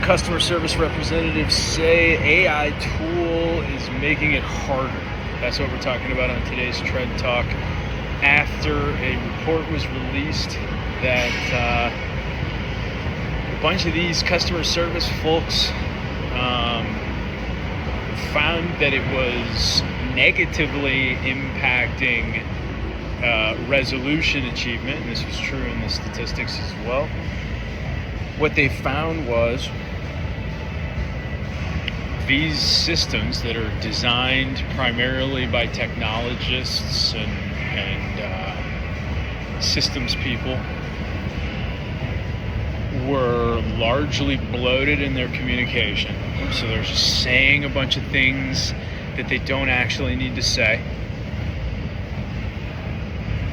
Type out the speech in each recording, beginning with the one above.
customer service representatives say AI tool is making it harder. That's what we're talking about on today's Trend Talk. After a report was released that a bunch of these customer service folks found that it was negatively impacting resolution achievement, and this was true in the statistics as well. What they found was these systems that are designed primarily by technologists and systems people were largely bloated in their communication. So they're just saying a bunch of things that they don't actually need to say.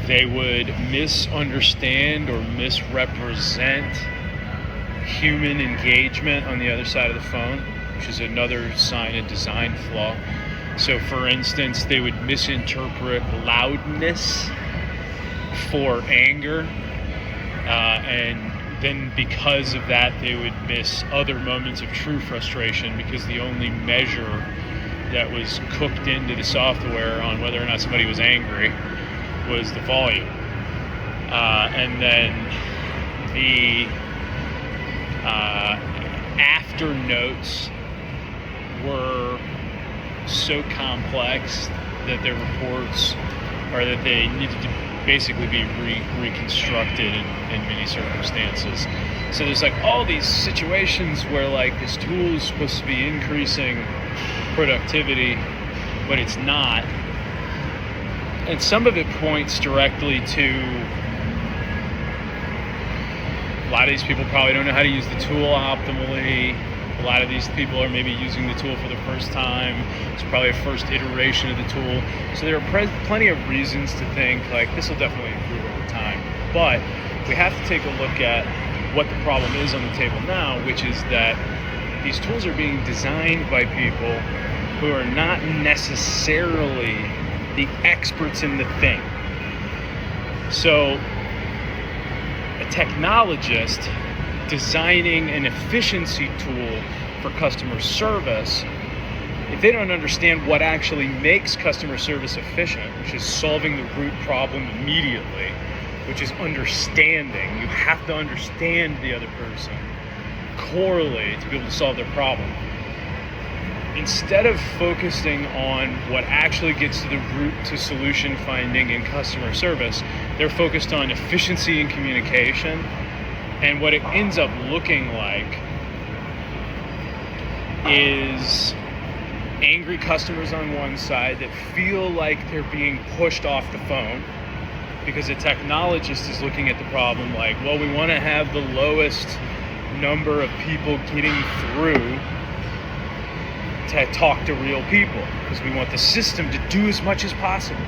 They would misunderstand or misrepresent human engagement on the other side of the phone, which is another sign of design flaw. So for instance, they would misinterpret loudness for anger, and then because of that, they would miss other moments of true frustration because the only measure that was cooked into the software on whether or not somebody was angry was the volume. And then the after notes were so complex that their reports, or that they needed to basically be reconstructed in many circumstances. So there's like all these situations where like this tool is supposed to be increasing productivity, but it's not. And some of it points directly to a lot of these people probably don't know how to use the tool optimally. A lot of these people are maybe using the tool for the first time. It's probably a first iteration of the tool. So there are plenty of reasons to think like this will definitely improve over time. But we have to take a look at what the problem is on the table now, which is that these tools are being designed by people who are not necessarily the experts in the thing. So a technologist designing an efficiency tool for customer service, if they don't understand what actually makes customer service efficient, which is solving the root problem immediately, which is understanding, you have to understand the other person corely to be able to solve their problem. Instead of focusing on what actually gets to the root to solution finding in customer service, they're focused on efficiency in communication. And what it ends up looking like is angry customers on one side that feel like they're being pushed off the phone because a technologist is looking at the problem like, well, we want to have the lowest number of people getting through to talk to real people because we want the system to do as much as possible.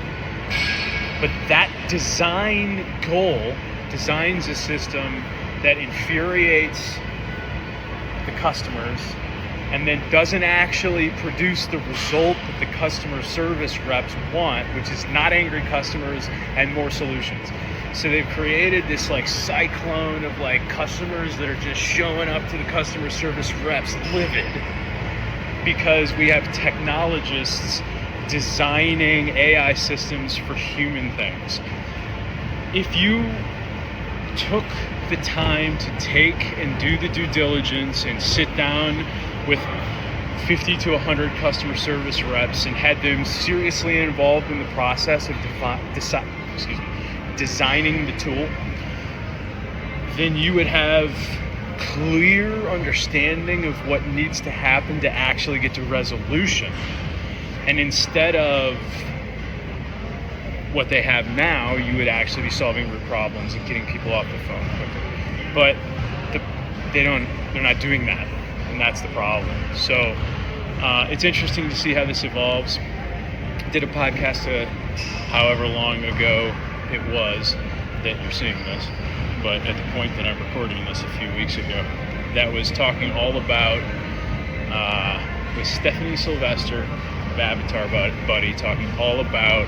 But that design goal designs a system that infuriates the customers and then doesn't actually produce the result that the customer service reps want, which is not angry customers and more solutions. So they've created this like cyclone of like customers that are just showing up to the customer service reps livid because we have technologists designing AI systems for human things. If you took the time to take and do the due diligence and sit down with 50 to 100 customer service reps and had them seriously involved in the process of designing the tool, then you would have clear understanding of what needs to happen to actually get to resolution. And instead of what they have now, you would actually be solving root problems and getting people off the phone quicker. But they're not doing that, and that's the problem. So it's interesting to see how this evolves. I did a podcast however long ago it was that you're seeing this, but at the point that I'm recording this a few weeks ago, that was talking all about with Stephanie Sylvester, Avatar Buddy, talking all about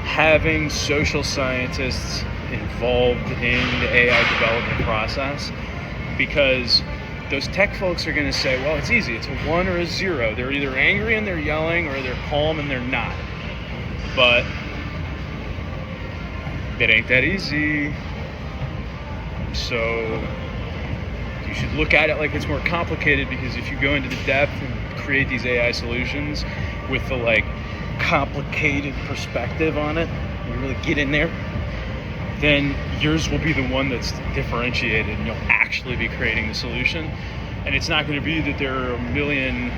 having social scientists involved in the AI development process, because those tech folks are going to say, well, it's easy. It's a 1 or a 0. They're either angry and they're yelling, or they're calm and they're not. But it ain't that easy. So you should look at it like it's more complicated, because if you go into the depth and create these AI solutions with the like complicated perspective on it, you really get in there, then yours will be the one that's differentiated, and you'll actually be creating the solution. And it's not going to be that there are a million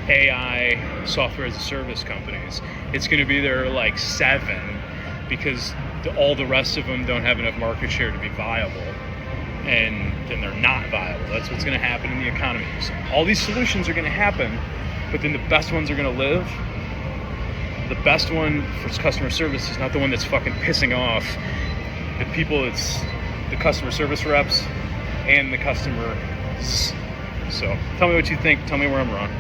AI software as a service companies. It's going to be there are like 7, because all the rest of them don't have enough market share to be viable, and then they're not viable. That's what's going to happen in the economy. So all these solutions are going to happen, but then the best ones are going to live. The best one for customer service is not the one that's fucking pissing off the people. It's the customer service reps and the customers. So tell me what you think. Tell me where I'm wrong.